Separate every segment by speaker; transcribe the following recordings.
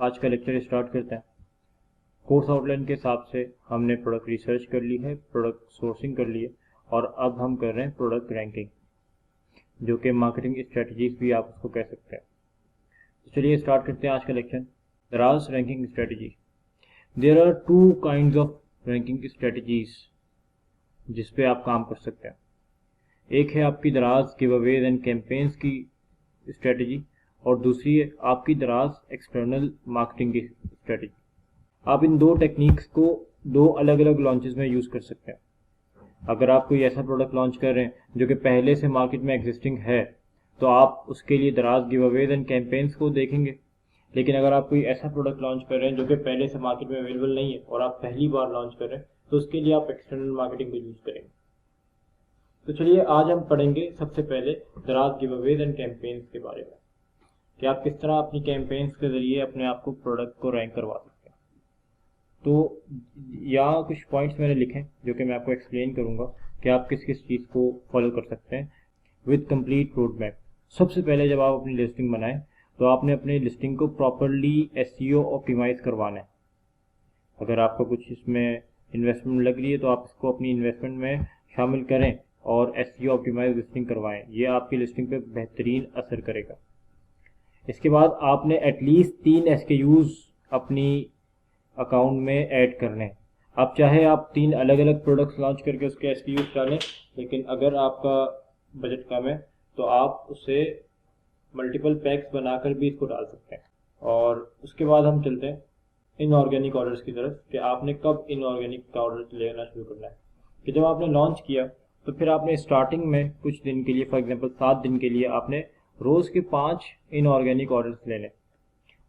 Speaker 1: आज का lecture start करते हैं। कोर्स आउटलाइन के हिसाब से हमने प्रोडक्ट रिसर्च कर ली है, प्रोडक्ट सोर्सिंग कर ली है और अब हम कर रहे हैं प्रोडक्ट रैंकिंग, जो कि मार्केटिंग स्ट्रेटजीज भी आप उसको कह सकते हैं। तो चलिए स्टार्ट करते हैं आज का लेक्चर। दराज ranking strategy. There are two kinds of ranking strategies जिस पे आप काम कर सकते हैं। एक है आपकी दराज गिवअवेज एंड कैंपेन्स की स्ट्रेटजी और दूसरी है आपकी दराज एक्सटर्नल मार्केटिंग की स्ट्रेटजी। आप इन दो टेक्निक्स को दो अलग अलग लॉन्चेस में यूज़ कर सकते हैं। अगर आप कोई ऐसा प्रोडक्ट लॉन्च कर रहे हैं जो कि पहले से मार्केट में एग्जिस्टिंग है तो आप उसके लिए दराज गिवअवेज एंड कैंपेन्स को देखेंगे। लेकिन अगर आप कोई ऐसा प्रोडक्ट लॉन्च कर रहे हैं जो कि पहले से मार्केट में अवेलेबल नहीं है और आप पहली बार लॉन्च कर रहे हैं तो उसके लिए आप एक्सटर्नल मार्केटिंग को यूज़ करेंगे। तो चलिए आज हम पढ़ेंगे सबसे पहले दराज गिवअवेज एंड कैंपेन्स के बारे में कि आप किस तरह अपनी कैंपेन्स के जरिए अपने आप को प्रोडक्ट को रैंक करवा सकते हैं। तो यहाँ कुछ पॉइंट्स मैंने लिखे जो कि मैं आपको एक्सप्लेन करूँगा कि आप किस किस चीज़ को फॉलो कर सकते हैं विद कंप्लीट रोड मैप। सबसे पहले जब आप अपनी लिस्टिंग बनाएं तो आपने अपनी लिस्टिंग को प्रॉपरली एसईओ ऑप्टिमाइज करवाना है। अगर आपको कुछ इसमें इन्वेस्टमेंट लग रही है तो आप इसको अपनी इन्वेस्टमेंट में शामिल करें और एसईओ ऑप्टिमाइज लिस्टिंग करवाएं। ये आपकी लिस्टिंग पे बेहतरीन असर करेगा। इसके बाद आपने एटलीस्ट 3 SKUs अपनी अकाउंट में ऐड करने हैं। अब चाहे आप 3 अलग अलग प्रोडक्ट्स लॉन्च करके उसके SKUs डालें, लेकिन अगर आपका बजट कम है तो आप उसे मल्टीपल पैक्स बनाकर भी इसको डाल सकते हैं। और उसके बाद हम चलते हैं इनऑर्गेनिक ऑर्डर्स की तरफ कि आपने कब इनऑर्गेनिक ऑर्डर लेना शुरू करना है। कि जब आपने लॉन्च किया तो फिर आपने स्टार्टिंग में कुछ दिन के लिए, फॉर एग्जांपल 7 दिन के लिए, आपने रोज़ के 5 इनऑर्गेनिक ऑर्डर्स लेने।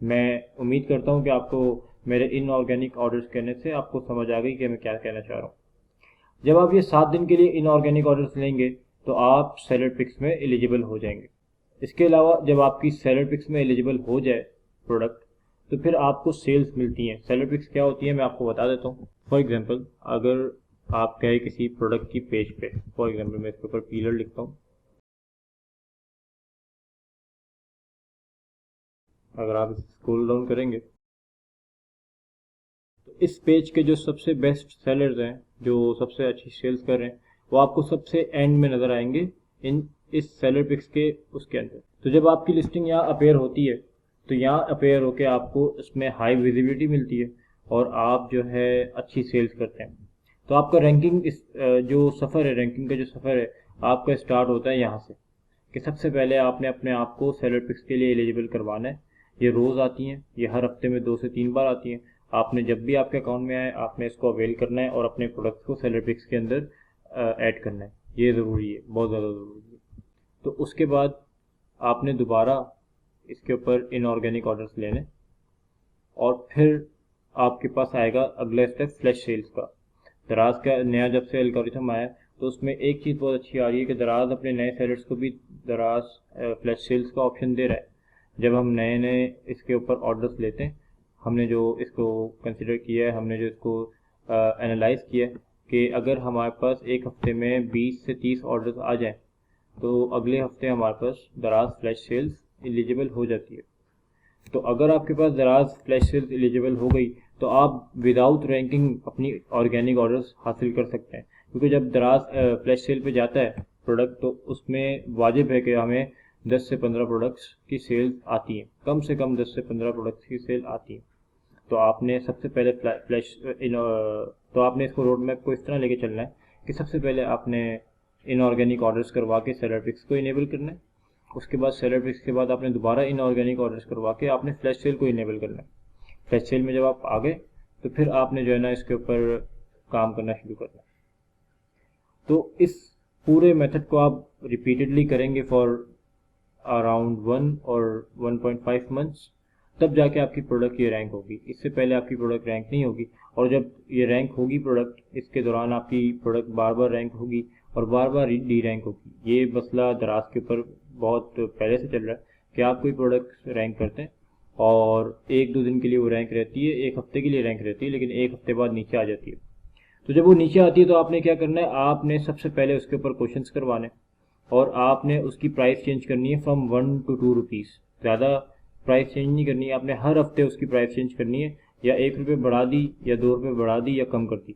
Speaker 1: मैं उम्मीद करता हूं कि आपको मेरे इनऑर्गेनिक ऑर्डर्स कहने से आपको समझ आ गई कि मैं क्या कहना चाह रहा हूँ। जब आप ये 7 दिन के लिए इनऑर्गेनिक ऑर्डर्स लेंगे तो आप सेलर पिक्स में एलिजिबल हो जाएंगे। इसके अलावा जब आपकी सेलर पिक्स में एलिजिबल हो जाए प्रोडक्ट तो फिर आपको सेल्स मिलती हैं। सेलर पिक्स क्या होती है मैं आपको बता देता हूँ। फॉर एग्जांपल अगर आप गए किसी प्रोडक्ट की पेज पे, फॉर एग्जांपल मैं इसके ऊपर पीलर लिखता हूँ। अगर आप स्क्रॉल डाउन करेंगे तो इस पेज के जो सबसे बेस्ट सेलर्स हैं, जो सबसे अच्छी सेल्स कर रहे हैं, वो आपको सबसे एंड में नज़र आएंगे इस सेलर पिक्स के उसके अंदर। तो जब आपकी लिस्टिंग यहाँ अपेयर होती है तो यहाँ अपेयर होके आपको इसमें हाई विजिबिलिटी मिलती है और आप जो है अच्छी सेल्स करते हैं। तो आपका रैंकिंग जो सफ़र है, रैंकिंग का जो सफ़र है आपका स्टार्ट होता है यहाँ से कि सबसे पहले आपने अपने आप को सेलर पिक्स के लिए एलिजिबल करवाना है। ये रोज़ आती हैं, ये हर हफ्ते में 2 से 3 बार आती हैं। आपने जब भी आपके अकाउंट में आए आपने इसको अवेल करना है और अपने प्रोडक्ट्स को सेलर पिक्स के अंदर ऐड करना है। ये ज़रूरी है, बहुत ज़्यादा ज़रूरी है। तो उसके बाद आपने दोबारा इसके ऊपर इनऑर्गेनिक ऑर्डर्स लेने और फिर आपके पास आएगा अगला स्टेप फ्लैश सेल्स का। दराज का नया जब से एल्गोरिथम आया तो उसमें एक चीज़ बहुत अच्छी आ रही है कि दराज अपने नए सेलर्स को भी दराज फ्लैश सेल्स का ऑप्शन दे रहा है। जब हम नए नए इसके ऊपर ऑर्डर्स लेते हैं, हमने जो इसको कंसिडर किया है, हमने जो इसको एनालाइज किया है कि अगर हमारे पास एक हफ्ते में 20 से 30 ऑर्डर्स आ जाएं तो अगले हफ्ते हमारे पास दराज फ्लैश सेल्स एलिजिबल हो जाती है। तो अगर आपके पास दराज फ्लैश सेल्स एलिजिबल हो गई तो आप विदाउट रैंकिंग अपनी ऑर्गेनिक ऑर्डर्स हासिल कर सकते हैं। क्योंकि जब दराज फ्लैश सेल पे जाता है प्रोडक्ट तो उसमें वाजिब है कि हमें 10 से 15 प्रोडक्ट्स की सेल्स आती हैं, कम से कम 10 से 15 प्रोडक्ट्स की सेल आती हैं। तो आपने सबसे पहले तो आपने इसको रोड मैप को इस तरह लेके चलना है कि सबसे पहले आपने इनऑर्गेनिक ऑर्डर्स करवा के सेलर पिक्स को इनेबल करना है। उसके बाद सेलर पिक्स के बाद आपने दोबारा इनऑर्गेनिक ऑर्डर्स करवा के आपने फ्लैश सेल को इनेबल करना है। फ्लैश सेल में जब आप आ गए तो फिर आपने जो है ना इसके ऊपर काम करना शुरू करना है। तो इस पूरे मेथड को आप रिपीटेडली करेंगे फॉर अराउंड 1 और 1.5 मंथ्स, तब जाके आपकी प्रोडक्ट ये रैंक होगी। इससे पहले आपकी प्रोडक्ट रैंक नहीं होगी। और जब ये रैंक होगी प्रोडक्ट, इसके दौरान आपकी प्रोडक्ट बार बार रैंक होगी और बार बार डी रैंक होगी। ये मसला दराज के ऊपर बहुत पहले से चल रहा है कि आप कोई प्रोडक्ट रैंक करते हैं और 1-2 दिन के लिए वो रैंक रहती है, 1 हफ्ते के लिए रैंक रहती है, लेकिन 1 हफ्ते बाद नीचे आ जाती है। तो जब वो नीचे आती है तो आपने क्या करना है, आपने सबसे पहले उसके ऊपर क्वेश्चंस करवाने और आपने उसकी प्राइस चेंज करनी है फ्रॉम 1 to 2 रुपीज़। ज़्यादा प्राइस चेंज नहीं करनी है, आपने हर हफ्ते उसकी प्राइस चेंज करनी है, या 1 रुपये बढ़ा दी या 2 रुपये बढ़ा दी या कम कर दी।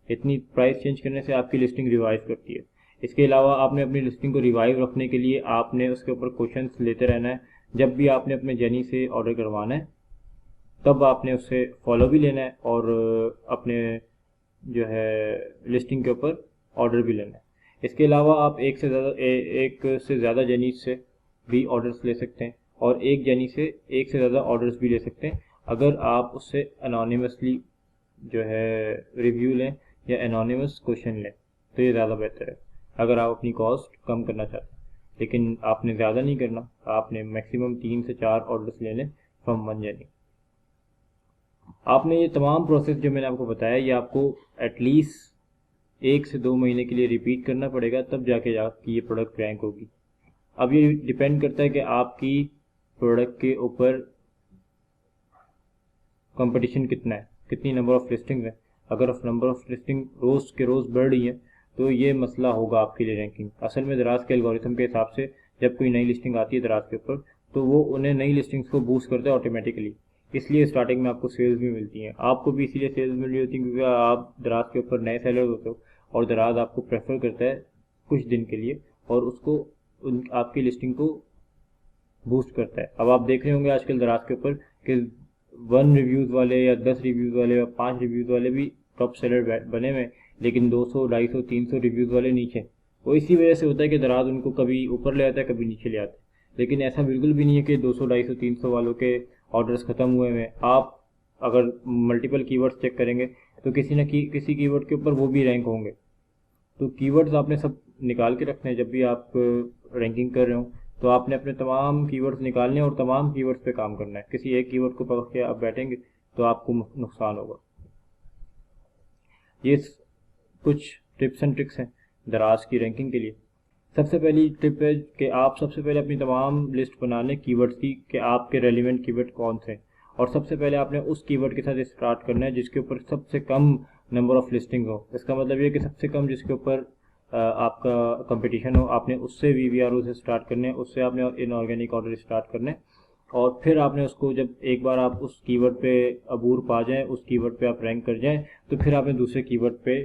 Speaker 1: इतनी प्राइस चेंज करने से आपकी लिस्टिंग रिवाइव करती है। इसके अलावा आपने अपनी लिस्टिंग को रिवाइव रखने के लिए आपने उसके ऊपर क्वेश्चंस लेते रहना है। जब भी आपने अपने जेनी से ऑर्डर करवाना है तब आपने उससे फॉलो भी लेना है और अपने जो है लिस्टिंग के ऊपर ऑर्डर भी लेना है। इसके अलावा आप एक से ज़्यादा जेनीज से भी ऑर्डर्स ले सकते हैं और एक जेनी से एक से ज़्यादा ऑर्डर्स भी ले सकते हैं अगर आप उससे एनोनिमसली जो है रिव्यू लें या एनोनिमस क्वेश्चन लें तो ये ज़्यादा बेहतर है अगर आप अपनी कॉस्ट कम करना चाहते हैं। लेकिन आपने ज़्यादा नहीं करना, आपने मैक्सिमम 3 से 4 ऑर्डर्स ले लें फ्रॉम वन जेनी। आपने ये तमाम प्रोसेस जो मैंने आपको बताया ये आपको एटलीस्ट 1 से 2 महीने के लिए रिपीट करना पड़ेगा, तब जाके आपकी ये प्रोडक्ट रैंक होगी। अब ये डिपेंड करता है कि आपकी प्रोडक्ट के ऊपर कंपटीशन कितना है, कितनी नंबर ऑफ लिस्टिंग्स है। अगर नंबर ऑफ लिस्टिंग रोज़ के रोज़ बढ़ रही है तो ये मसला होगा आपके लिए रैंकिंग। असल में दराज के एल्गोरिथम के हिसाब से जब कोई नई लिस्टिंग आती है दराज के ऊपर तो वो उन्हें नई लिस्टिंग्स को बूस्ट करता है ऑटोमेटिकली, इसलिए स्टार्टिंग में आपको सेल्स भी मिलती हैं। आपको भी इसीलिए सेल्स मिल रही होती है क्योंकि आप दराज के ऊपर नए सेलर होते हो और दराज आपको प्रेफर करता है कुछ दिन के लिए और उसको आपकी लिस्टिंग को बूस्ट करता है। अब आप देख रहे होंगे आजकल दराज के ऊपर कि 1 रिव्यूज़ वाले या 10 रिव्यूज़ वाले या 5 रिव्यूज़ वाले भी टॉप सेलर बने हुए, लेकिन 200, 250, 300 रिव्यूज़ वाले नीचे। वो इसी वजह से होता है कि दराज उनको कभी ऊपर ले आता है कभी नीचे ले आता है। लेकिन ऐसा बिल्कुल भी नहीं है कि 200, 250, 300 वालों के ऑर्डर्स ख़त्म हुए हैं। आप अगर मल्टीपल कीवर्ड्स चेक करेंगे तो किसी न किसी कीवर्ड के ऊपर वो भी रैंक होंगे। तो कीवर्ड्स आपने सब निकाल के रखने हैं। जब भी आप रैंकिंग कर रहे हो तो आपने अपने तमाम कीवर्ड्स निकालने और तमाम कीवर्ड्स पे काम करना है। किसी एक कीवर्ड को पकड़ के आप बैठेंगे तो आपको नुकसान होगा। ये कुछ टिप्स एंड ट्रिक्स हैं दराज की रैंकिंग के लिए। सबसे पहली टिप है कि आप सबसे पहले अपनी तमाम लिस्ट बना लें कीवर्ड्स की कि आपके रेलिवेंट कीवर्ड कौन से, और सबसे पहले आपने उस कीवर्ड के साथ स्टार्ट करना है जिसके ऊपर सबसे कम नंबर ऑफ लिस्टिंग हो। इसका मतलब ये कि सबसे कम जिसके ऊपर आपका कंपटीशन हो, आपने उससे VVRO से स्टार्ट करने, उससे आपने इनऑर्गेनिक ऑर्डर स्टार्ट करने और फिर आपने उसको जब एक बार आप उस कीवर्ड पे अबूर पा जाएं, उस कीवर्ड पे आप रैंक कर जाएं, तो फिर आपने दूसरे कीवर्ड पे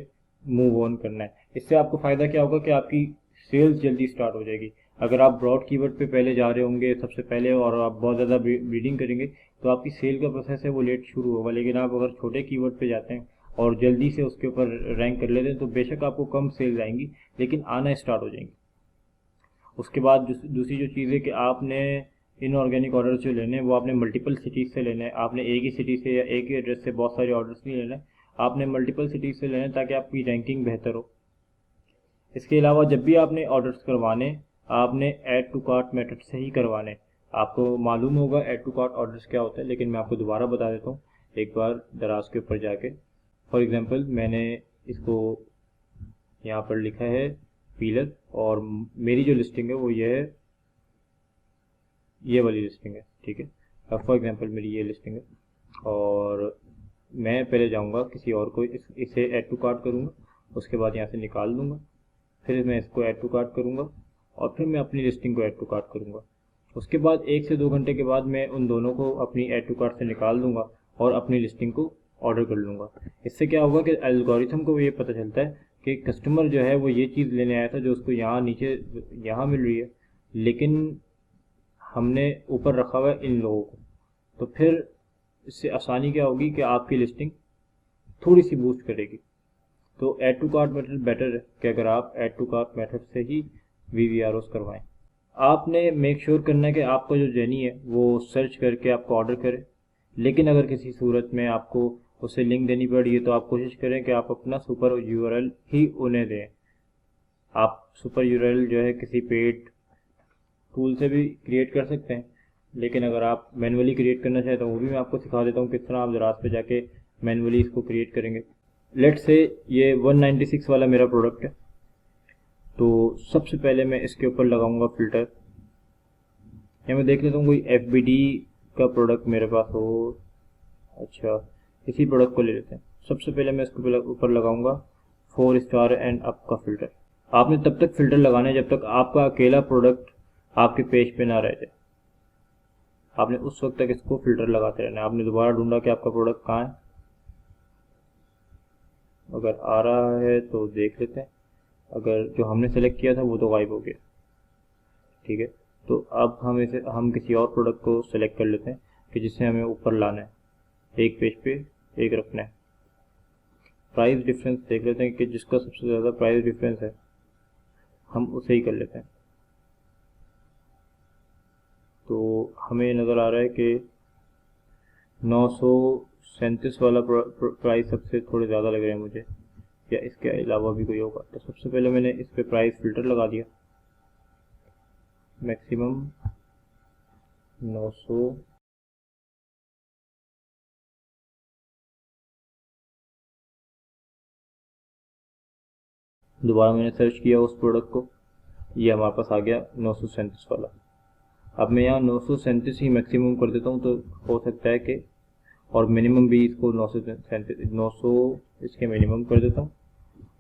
Speaker 1: मूव ऑन करना है। इससे आपको फ़ायदा क्या होगा कि आपकी सेल्स जल्दी स्टार्ट हो जाएगी। अगर आप ब्रॉड कीवर्ड पे पहले जा रहे होंगे सबसे पहले और आप बहुत ज़्यादा ब्रीडिंग करेंगे तो आपकी सेल का प्रोसेस है वो लेट शुरू होगा। लेकिन आप अगर छोटे कीवर्ड पे जाते हैं और जल्दी से उसके ऊपर रैंक कर लेते हैं तो बेशक आपको कम सेल्स आएंगी लेकिन आना स्टार्ट हो जाएंगी। उसके बाद दूसरी जो चीज़ है कि आपने इनऑर्गेनिक ऑर्डर जो लेने हैं वो आपने मल्टीपल सिटीज़ से लेना है। आपने एक ही सिटी से या एक ही एड्रेस से बहुत सारे ऑर्डर्स नहीं लेना है, आपने मल्टीपल सिटीज़ से लेना है ताकि आपकी रैंकिंग बेहतर हो। इसके अलावा जब भी आपने ऑर्डर्स करवाने आपने ऐड टू कार्ट मेथड से ही करवाने। आपको मालूम होगा ऐड टू कार्ट ऑर्डर्स क्या होता है, लेकिन मैं आपको दोबारा बता देता हूँ एक बार दराज के ऊपर जाके। फॉर एग्जांपल मैंने इसको यहाँ पर लिखा है पीलर और मेरी जो लिस्टिंग है वो ये है, ये वाली लिस्टिंग है, ठीक है। अब फॉर एग्जांपल मेरी ये लिस्टिंग है और मैं पहले जाऊँगा किसी और को इसे ऐड टू कार्ट करूँगा, उसके बाद यहाँ से निकाल दूँगा, फिर मैं इसको ऐड टू कार्ट करूँगा और फिर मैं अपनी लिस्टिंग को ऐड टू कार्ट करूँगा। उसके बाद 1 से 2 घंटे के बाद मैं उन दोनों को अपनी ऐड टू कार्ट से निकाल दूँगा और अपनी लिस्टिंग को ऑर्डर कर लूँगा। इससे क्या होगा कि एल्गोरिथम को ये पता चलता है कि कस्टमर जो है वो ये चीज़ लेने आया था जो उसको यहाँ नीचे यहाँ मिल रही है, लेकिन हमने ऊपर रखा हुआ है इन लोगों को। तो फिर इससे आसानी क्या होगी कि आपकी लिस्टिंग थोड़ी सी बूस्ट करेगी। तो add to cart method better है कि अगर आप ऐड टू कार्ट मेथड से ही VVROs करवाएं। आपने मेक श्योर करना है कि आपका जो जेनी है वो सर्च करके आपको ऑर्डर करे, लेकिन अगर किसी सूरत में आपको उसे लिंक देनी पड़ी है तो आप कोशिश करें कि आप अपना सुपर URL ही उन्हें दें। आप सुपर URL जो है किसी पेड टूल से भी क्रिएट कर सकते हैं, लेकिन अगर आप मैनुअली क्रिएट करना चाहें तो वो भी मैं आपको सिखा देता हूँ किस तरह आप दराज पे जाके मैनुअली इसको क्रिएट करेंगे। लेट्स से ये 196 वाला मेरा प्रोडक्ट है, तो सबसे पहले मैं इसके ऊपर लगाऊंगा फ़िल्टर। या मैं देख लेता हूँ कोई FBD का प्रोडक्ट मेरे पास हो। अच्छा, इसी प्रोडक्ट को ले लेते हैं। सबसे पहले मैं इसके ऊपर लगाऊंगा 4 स्टार एंड अप का फ़िल्टर। आपने तब तक फ़िल्टर लगाना है जब तक आपका अकेला प्रोडक्ट आपके पेज पे ना रह जाए। आपने उस वक्त तक इसको फिल्टर लगाते रहना है। आपने दोबारा ढूंढा कि आपका प्रोडक्ट कहाँ है, अगर आ रहा है तो देख लेते हैं, अगर जो हमने सेलेक्ट किया था वो तो गायब हो गया। ठीक है, तो अब हम किसी और प्रोडक्ट को सेलेक्ट कर लेते हैं कि जिसे हमें ऊपर लाना है, एक पेज पे एक रखना है। प्राइस डिफरेंस देख लेते हैं कि जिसका सबसे ज़्यादा प्राइस डिफरेंस है हम उसे ही कर लेते हैं। तो हमें नज़र आ रहा है कि 937 वाला प्राइस सबसे थोड़े ज़्यादा लग रहे हैं मुझे, या इसके अलावा भी कोई होगा। तो सबसे पहले मैंने इस पर प्राइस फिल्टर लगा दिया, मैक्सिमम 900, दोबारा मैंने सर्च किया उस प्रोडक्ट को, ये हमारे पास आ गया 937 वाला। अब मैं यहाँ 937 ही मैक्सिमम कर देता हूँ, तो हो सकता है कि, और मिनिमम भी इसको 900 इसके मिनिमम कर देता हूँ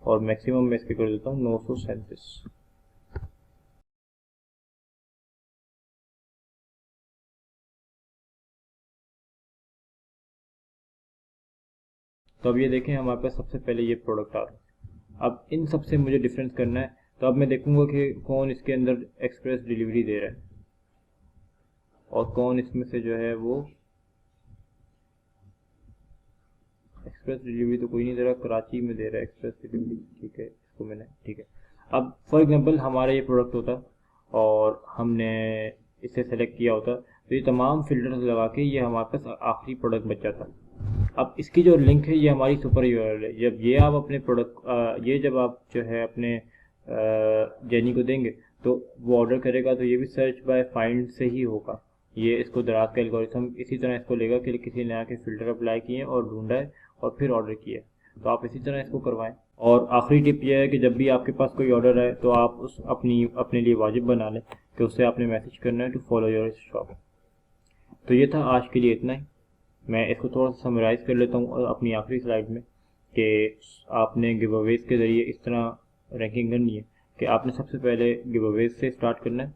Speaker 1: और मैक्सिमम में इसके कर देता हूँ 937। तो अब ये देखें हमारे पास सबसे पहले ये प्रोडक्ट आ रहा है। अब इन सब से मुझे डिफरेंस करना है, तो अब मैं देखूंगा कि कौन इसके अंदर एक्सप्रेस डिलीवरी दे रहा है और कौन इसमें से जो है वो एक्सप्रेस डिलीवरी तो कोई नहीं दे रहा, कराची में दे रहा है एक्सप्रेस डिलीवरी। ठीक है, इसको मैंने, ठीक है। अब फॉर एग्जांपल हमारा ये प्रोडक्ट होता और हमने इसे सेलेक्ट किया होता, तो ये तमाम फिल्टर्स लगा के ये हमारे पास आखिरी प्रोडक्ट बच जाता। अब इसकी जो लिंक है ये हमारी सुपर यूआरएल है। जब ये आप अपने प्रोडक्ट ये जब आप जो है अपने जेनी को देंगे तो वो ऑर्डर करेगा, तो ये भी सर्च बाय फाइंड से ही होगा। ये इसको दराज का एल्गोरिथम इसी तरह इसको लेगा कि किसी ने आके फिल्टर अप्लाई किए और ढूंढा है और फिर ऑर्डर किया। तो आप इसी तरह इसको करवाएं। और आखिरी टिप यह है कि जब भी आपके पास कोई ऑर्डर आए तो आप अपने लिए वाजिब बना लें कि उससे आपने मैसेज करना है टू फॉलो योर शॉप। तो ये था आज के लिए इतना ही। मैं इसको थोड़ा सा समराइज़ कर लेता हूँ अपनी आखिरी स्लाइड में कि आपने गिव अवेज के ज़रिए इस तरह रैंकिंग करनी है कि आपने सबसे पहले गिव अवेज से स्टार्ट करना है।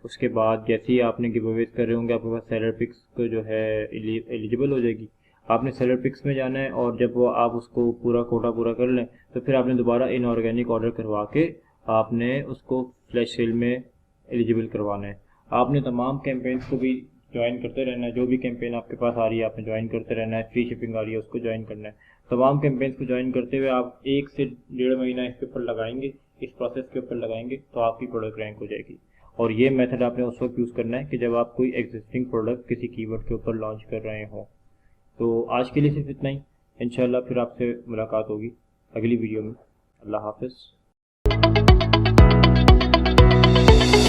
Speaker 1: उसके बाद जैसे ही आपने गिव अवेज कर रहे होंगे आपके पास सेलर पिक्स को जो है एलिजिबल हो जाएगी। आपने सेलर पिक्स में जाना है और जब वो आप उसको पूरा कोटा पूरा कर लें तो फिर आपने दोबारा इनऑर्गेनिक ऑर्डर करवा के आपने उसको फ्लैश सेल में एलिजिबल करवाना है। आपने तमाम कैंपेन्स को भी ज्वाइन करते रहना है, जो भी कैंपेन आपके पास आ रही है आपने ज्वाइन करते रहना है। फ्री शिपिंग आ रही है उसको ज्वाइन करना है। तमाम कैंपेन्स को ज्वाइन करते हुए आप 1 से 1.5 महीना इसके ऊपर लगाएंगे, इस प्रोसेस के ऊपर लगाएंगे, तो आपकी प्रोडक्ट रैंक हो जाएगी। और ये मेथड आपने उस वक्त यूज़ करना है कि जब आप कोई एग्जिस्टिंग प्रोडक्ट किसी कीवर्ड के ऊपर लॉन्च कर रहे हों। तो आज के लिए सिर्फ इतना ही। इंशाल्लाह फिर आपसे मुलाकात होगी अगली वीडियो में। अल्लाह हाफिज़।